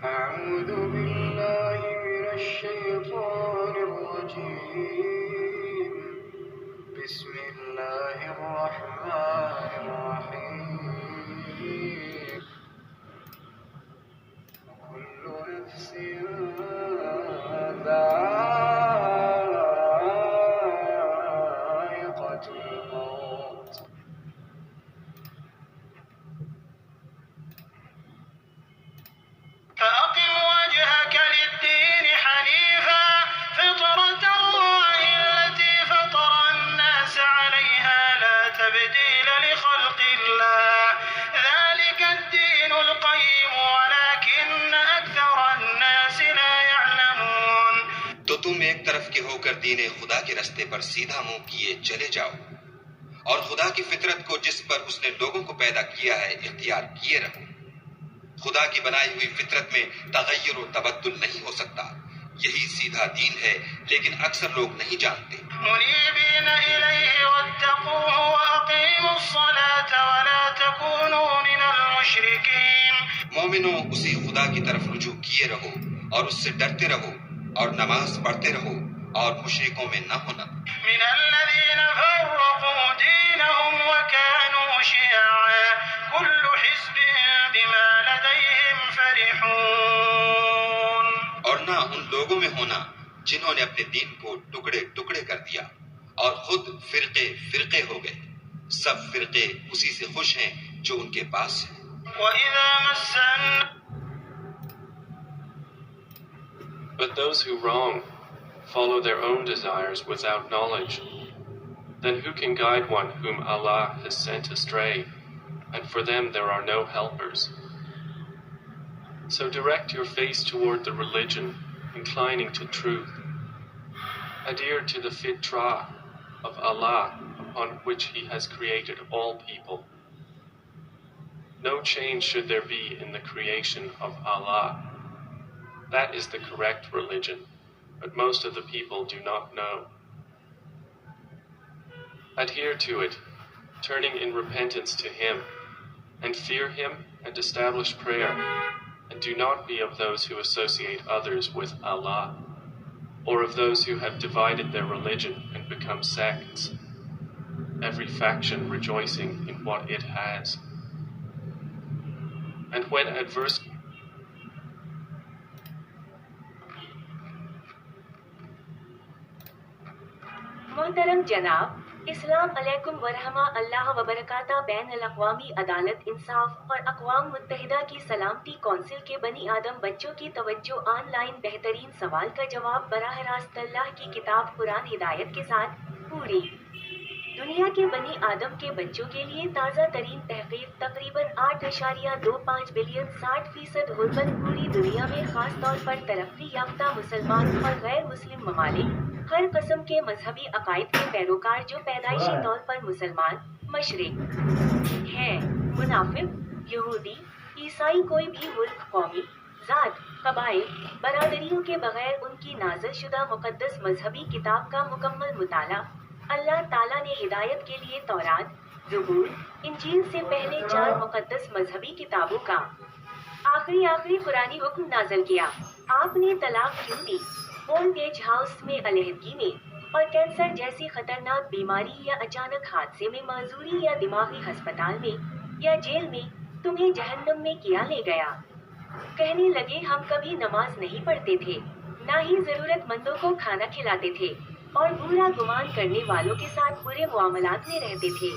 أعوذ بالله من الشيطان الرجيم بسم الله الرحمن الرحيم كل نفس ذائقة الموت فأقم وجهك للدين حنيفا فطرة الله التي فطر الناس عليها لا تبديل لخلق الله ذلك الدين القيم ولكن أكثر الناس لا يعلمون. تو تم ایک طرف کے ہو کر دین خدا کے رستے پر سیدھا منہ کیے چلے جاؤ اور خدا کی فطرت کو جس پر اس نے لوگوں کو پیدا کیا ہے اختیار کیے رہو. خدا کی بنائی ہوئی فطرت میں تغیر و تبدل نہیں ہو سکتا. یہی سیدھا دین ہے لیکن اکثر لوگ نہیں جانتے. منيبين إليه واتقوه وأقيموا الصلاة ولا تكونوا من المشركين. مومنوں اسی خدا کی طرف رجوع کیے رہو اور اس سے ڈرتے رہو اور نماز پڑھتے رہو اور مشرکوں میں نہ ہونا. من الذين فرقوا دينهم وكانوا شيعا كل حزب بما لديهم فرحون. اور نہ ان لوگوں میں ہونا جنہوں نے اپنے دین کو ٹکڑے ٹکڑے کر دیا اور خود فرقے فرقے ہو گئے. سب فرقے اسی سے خوش ہیں جو ان کے پاس ہے. وإذا مس But those who wrong follow their own desires without knowledge. Then who can guide one whom Allah has sent astray? And for them there are no helpers. So direct your face toward the religion, inclining to truth. Adhere to the fitrah of Allah upon which He has created all people. No change should there be in the creation of Allah. That is the correct religion, but most of the people do not know. Adhere to it, turning in repentance to Him, and fear Him and establish prayer, and do not be of those who associate others with Allah, or of those who have divided their religion and become sects, every faction rejoicing in what it has. And when adverse محترم جناب، السلام علیکم ورحمہ اللہ وبرکاتہ. بین الاقوامی عدالت انصاف اور اقوام متحدہ کی سلامتی کونسل کے بنی آدم بچوں کی توجہ آن لائن بہترین سوال کا جواب براہ راست اللہ کی کتاب قرآن ہدایت کے ساتھ. پوری دنیا کے بنی آدم کے بچوں کے لیے تازہ ترین تحقیق تقریباً 8.25 بلین 60% غربت پوری دنیا میں خاص طور پر ترقی یافتہ مسلمان اور غیر مسلم ممالک ہر قسم کے مذہبی عقائد کے پیروکار جو پیدائشی طور پر مسلمان مشرق ہیں، منافق، یہودی، عیسائی، کوئی بھی ملک، قومی، ذات، قبائل، برادریوں کے بغیر ان کی نازل شدہ مقدس مذہبی کتاب کا مکمل مطالعہ. اللہ تعالیٰ نے ہدایت کے لیے تورات، زبور، انجیل سے پہلے 4 مقدس مذہبی کتابوں کا آخری قرآنی حکم نازل کیا. آپ نے طلاق کیوں دی؟ اولڈ ایج ہاؤس میں علیحدگی میں اور کینسر جیسی خطرناک بیماری یا اچانک حادثے میں معذوری یا دماغی ہسپتال میں یا جیل میں تمہیں جہنم میں کیا لے گیا؟ کہنے لگے ہم کبھی نماز نہیں پڑھتے تھے، نہ ہی ضرورت مندوں کو کھانا کھلاتے تھے، اور برا گمان کرنے والوں کے ساتھ برے معاملات میں رہتے تھے،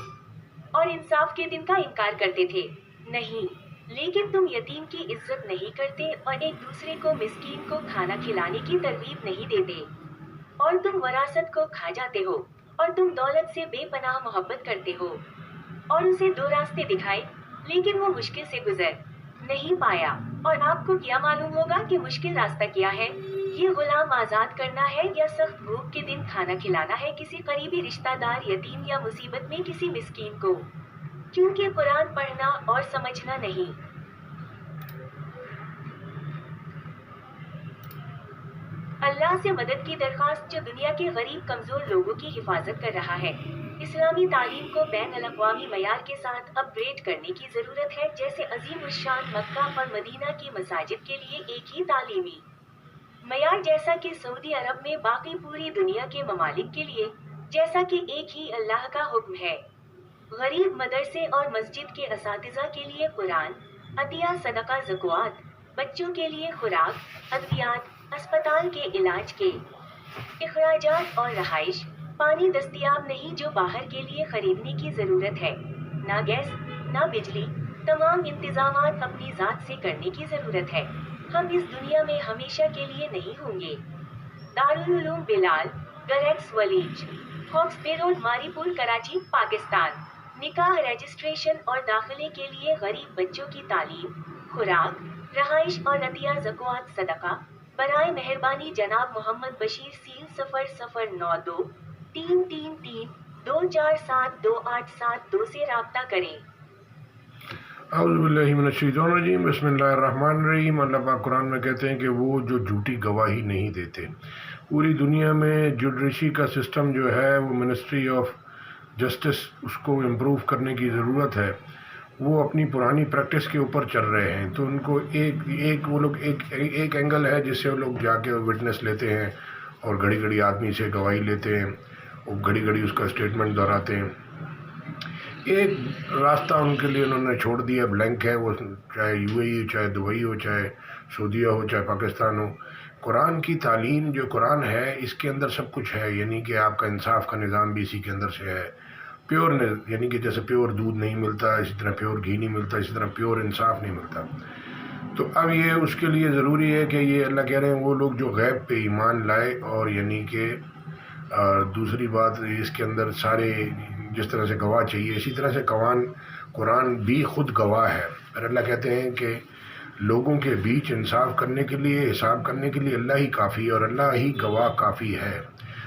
اور انصاف کے دن کا انکار کرتے تھے. نہیں، لیکن تم یتیم کی عزت نہیں کرتے اور ایک دوسرے کو مسکین کو کھانا کھلانے کی ترغیب نہیں دیتے، اور تم وراثت کو کھا جاتے ہو، اور تم دولت سے بے پناہ محبت کرتے ہو، اور اسے 2 راستے دکھائے لیکن وہ مشکل سے گزر نہیں پایا. اور آپ کو کیا معلوم ہوگا کہ مشکل راستہ کیا ہے؟ یہ غلام آزاد کرنا ہے یا سخت بھوک کے دن کھانا کھلانا ہے کسی قریبی رشتہ دار، یتیم یا مصیبت میں کسی مسکین کو. کیونکہ قرآن پڑھنا اور سمجھنا نہیں. اللہ سے مدد کی درخواست جو دنیا کے غریب کمزور لوگوں کی حفاظت کر رہا ہے. اسلامی تعلیم کو بین الاقوامی معیار کے ساتھ اپ گریڈ کرنے کی ضرورت ہے، جیسے عظیم الشان مکہ اور مدینہ کی مساجد کے لیے ایک ہی تعلیمی معیار جیسا کہ سعودی عرب میں باقی پوری دنیا کے ممالک کے لیے، جیسا کہ ایک ہی اللہ کا حکم ہے۔ غریب مدرسے اور مسجد کے اساتذہ کے لیے قرآن، عطیہ، صدقہ، زکوٰۃ، بچوں کے لیے خوراک، ادویات، اسپتال کے علاج کے اخراجات اور رہائش، پانی دستیاب نہیں جو باہر کے لیے خریدنے کی ضرورت ہے، نہ گیس، نہ بجلی، تمام انتظامات اپنی ذات سے کرنے کی ضرورت ہے۔ ہم اس دنیا میں ہمیشہ کے لیے نہیں ہوں گے۔ دارالعلوم بلال، گریکس ولیج، ہاکس بے روڈ، ماری پور، کراچی، پاکستان۔ نکاح رجسٹریشن اور داخلے کے لیے غریب بچوں کی تعلیم، خوراک، رہائش اور عطیہ، زکوٰۃ، صدقہ۔ برائے مہربانی جناب محمد بشیر سیل 0092 333 247 2872 سے رابطہ کریں۔ اعوذ باللہ من الشیطان الرجیم، بسم اللہ الرحمن الرحیم۔ اللہ پاک قرآن میں کہتے ہیں کہ وہ جو جھوٹی گواہی نہیں دیتے۔ پوری دنیا میں جوڈیشری کا سسٹم جو ہے وہ منسٹری آف جسٹس، اس کو امپروو کرنے کی ضرورت ہے۔ وہ اپنی پرانی پریکٹس کے اوپر چل رہے ہیں، تو ان کو وہ لوگ ایک اینگل ہے جس سے وہ لوگ جا کے وٹنس لیتے ہیں اور گھڑی گھڑی آدمی سے گواہی لیتے ہیں، وہ گھڑی گھڑی اس کا اسٹیٹمنٹ دہراتے ہیں۔ ایک راستہ ان کے لیے انہوں نے چھوڑ دیا، بلینک ہے، وہ چاہے یو اے ای ہو، چاہے دبئی ہو، چاہے سعودیہ ہو، چاہے پاکستان ہو۔ قرآن کی تعلیم جو قرآن ہے اس کے اندر سب کچھ ہے، یعنی کہ آپ کا انصاف کا نظام بھی اسی کے اندر سے ہے۔ پیور یعنی کہ جیسے پیور دودھ نہیں ملتا، اسی طرح پیور گھی نہیں ملتا، اسی طرح پیور انصاف نہیں ملتا۔ تو اب یہ اس کے لیے ضروری ہے کہ یہ اللہ کہہ رہے ہیں وہ لوگ جو غیب پہ ایمان لائے، اور یعنی کہ دوسری بات اس کے اندر سارے جس طرح سے گواہ چاہیے، اسی طرح سے قرآن بھی خود گواہ ہے۔ اور اللہ کہتے ہیں کہ لوگوں کے بیچ انصاف کرنے کے لیے، حساب کرنے کے لیے اللہ ہی کافی ہے، اور اللہ ہی گواہ کافی ہے۔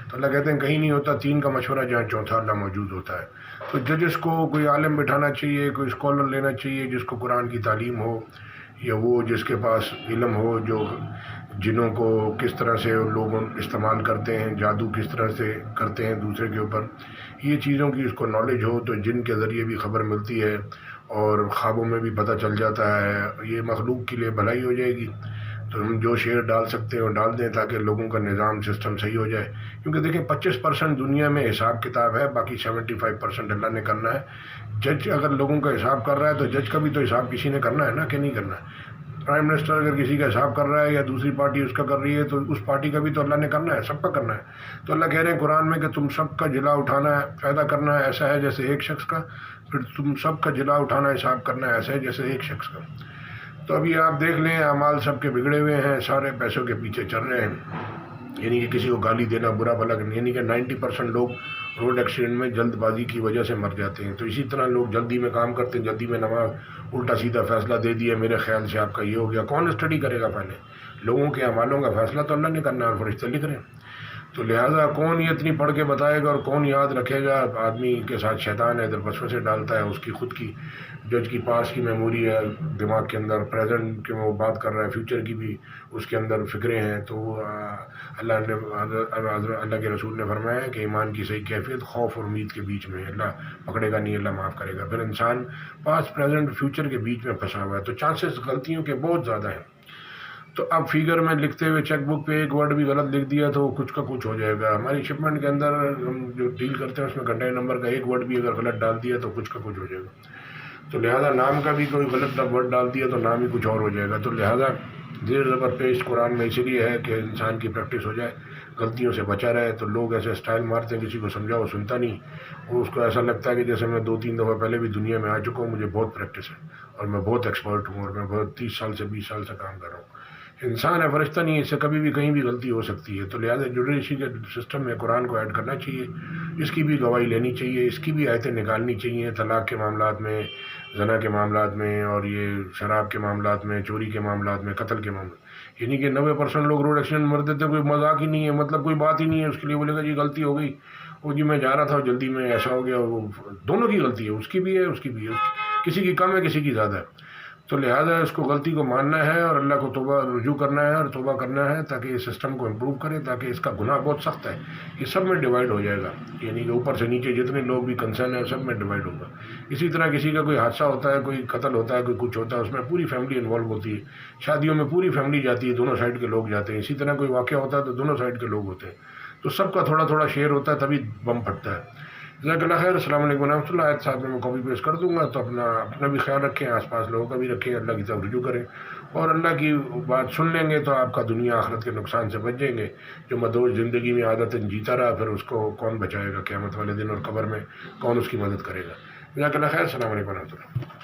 تو اللہ کہتے ہیں کہیں نہیں ہوتا تین کا مشورہ جہاں چوتھا اللہ موجود ہوتا ہے۔ تو ججز کو کوئی عالم بٹھانا چاہیے، کوئی اسکالر لینا چاہیے جس کو قرآن کی تعلیم ہو، یا وہ جس کے پاس علم ہو، جو جنوں کو کس طرح سے لوگ استعمال کرتے ہیں، جادو کس طرح سے کرتے ہیں دوسرے کے اوپر، یہ چیزوں کی اس کو نالج ہو، تو جن کے ذریعے بھی خبر ملتی ہے اور خوابوں میں بھی پتہ چل جاتا ہے، یہ مخلوق کے لیے بھلائی ہو جائے گی۔ تو ہم جو شیئر ڈال سکتے ہیں وہ ڈال دیں تاکہ لوگوں کا نظام سسٹم صحیح ہو جائے، کیونکہ دیکھیں 25% دنیا میں حساب کتاب ہے، باقی 75% اللہ نے کرنا ہے۔ جج اگر لوگوں کا حساب کر رہا ہے تو جج کا بھی تو حساب کسی نے کرنا ہے نا، کہ نہیں کرنا ہے؟ پرائم منسٹر اگر کسی کا حساب کر رہا ہے یا دوسری پارٹی اس کا کر رہی ہے تو اس پارٹی کا بھی تو اللہ نے کرنا ہے، سب کا کرنا ہے۔ تو اللہ کہہ رہے ہیں قرآن میں کہ تم سب کا جلا اٹھانا ہے، پیدا کرنا ہے ایسا ہے جیسے ایک شخص کا، پھر تم سب کا جلا اٹھانا حساب کرنا ہے ایسا ہے جیسے ایک شخص کا۔ تو ابھی آپ دیکھ لیں اعمال سب کے بگڑے ہوئے ہیں، سارے پیسوں کے پیچھے چل رہے ہیں، یعنی کہ کسی کو گالی دینا برا بھلا، یعنی کہ 90% لوگ روڈ ایکسیڈنٹ میں جلد بازی کی وجہ سے مر جاتے ہیں۔ تو اسی طرح لوگ جلدی میں کام کرتے ہیں، جلدی میں نماز الٹا سیدھا فیصلہ دے دیا، میرے خیال سے آپ کا یہ ہو گیا۔ کون اسٹڈی کرے گا؟ پہلے لوگوں کے اعمالوں کا فیصلہ تو اللہ نے کرنا ہے اور فرشتے لکھ رہے ہیں۔ تو لہٰذا کون یہ اتنی پڑھ کے بتائے گا اور کون یاد رکھے گا؟ آدمی کے ساتھ شیطان ہے، ادھر وسوسے ڈالتا ہے، اس کی خود کی جج کی پاس کی میموری ہے دماغ کے اندر، پریزنٹ کے میں وہ بات کر رہا ہے، فیوچر کی بھی اس کے اندر فکریں ہیں۔ تو اللہ کے رسول نے فرمایا ہے کہ ایمان کی صحیح کیفیت خوف اور امید کے بیچ میں، اللہ پکڑے گا نہیں، اللہ معاف کرے گا۔ پھر انسان پاس، پریزنٹ، فیوچر کے بیچ میں پھنسا ہوا ہے، تو چانسز غلطیوں کے بہت زیادہ ہیں۔ تو اب فگر میں لکھتے ہوئے چیک بک پہ ایک ورڈ بھی غلط لکھ دیا تو کچھ کا کچھ ہو جائے گا۔ ہماری شپمنٹ کے اندر ہم جو ڈیل کرتے ہیں اس میں کنٹینر نمبر کا ایک ورڈ بھی اگر غلط ڈال دیا تو کچھ کا کچھ ہو جائے گا۔ تو لہٰذا نام کا بھی کوئی غلط ورڈ ڈال دیا تو نام ہی کچھ اور ہو جائے گا۔ تو لہٰذا زیر زبر پیش قرآن میں اسی لیے ہے کہ انسان کی پریکٹس ہو جائے، غلطیوں سے بچا رہے۔ تو لوگ ایسے اسٹائل مارتے ہیں، کسی کو سمجھاؤ سنتا نہیں، اور اس کو ایسا لگتا ہے کہ جیسے میں 2-3 دفعہ پہلے بھی دنیا میں آ چکا ہوں، مجھے بہت پریکٹس ہے اور میں بہت ایکسپرٹ ہوں اور میں بہت 30 سال سے 20 سال سے کام کر رہا ہوں۔ انسان ہے، فرشتہ نہیں ہے، اس سے کبھی بھی کہیں بھی غلطی ہو سکتی ہے۔ تو لہٰذا جوڈیشری کے سسٹم میں قرآن کو ایڈ کرنا چاہیے، اس کی بھی گواہی لینی چاہیے، اس کی بھی آیتیں نکالنی چاہیے، طلاق کے معاملات میں، زنا کے معاملات میں، اور یہ شراب کے معاملات میں، چوری کے معاملات میں، قتل کے معاملات، یعنی کہ 90% لوگ روڈ ایکسیڈنٹ مرتے تھے، کوئی مذاق ہی نہیں ہے، مطلب کوئی بات ہی نہیں ہے، اس کے لیے بولے گا جی غلطی ہو گئی، وہ جی میں جا رہا تھا جلدی میں ایسا ہو گیا۔ وہ دونوں کی غلطی ہے، اس کی بھی ہے اس کی بھی ہے، کسی کی کم ہے کسی کی زیادہ ہے۔ تو لہٰذا اس کو غلطی کو ماننا ہے اور اللہ کو توبہ رجوع کرنا ہے اور توبہ کرنا ہے تاکہ اس سسٹم کو امپروو کرے، تاکہ اس کا گناہ بہت سخت ہے، یہ سب میں ڈیوائیڈ ہو جائے گا، یعنی کہ اوپر سے نیچے جتنے لوگ بھی کنسرن ہیں سب میں ڈیوائیڈ ہوگا۔ اسی طرح کسی کا کوئی حادثہ ہوتا ہے، کوئی قتل ہوتا ہے، کوئی کچھ ہوتا ہے، اس میں پوری فیملی انوالو ہوتی ہے، شادیوں میں پوری فیملی جاتی ہے، دونوں سائڈ کے لوگ جاتے ہیں، اسی طرح کوئی واقعہ ہوتا ہے تو دونوں سائڈ کے لوگ ہوتے ہیں، تو سب کا تھوڑا تھوڑا شیئر ہوتا ہے، تبھی بم پھٹتا ہے۔ جزاک اللہ خیر۔ السلام علیکم ورحمۃ اللہ۔ آیت ساتھ میں کاپی پیسٹ کر دوں گا، تو اپنا بھی خیال رکھیں، آس پاس لوگوں کا بھی رکھیں، اللہ کی طرف رجوع کریں، اور اللہ کی بات سن لیں گے تو آپ کا دنیا آخرت کے نقصان سے بچ جائیں گے۔ جو مدوش زندگی میں عادتاً جیتا رہا، پھر اس کو کون بچائے گا قیامت والے دن، اور قبر میں کون اس کی مدد کرے گا۔ جزاک اللہ خیر۔ السلام علیکم ورحمۃ اللہ۔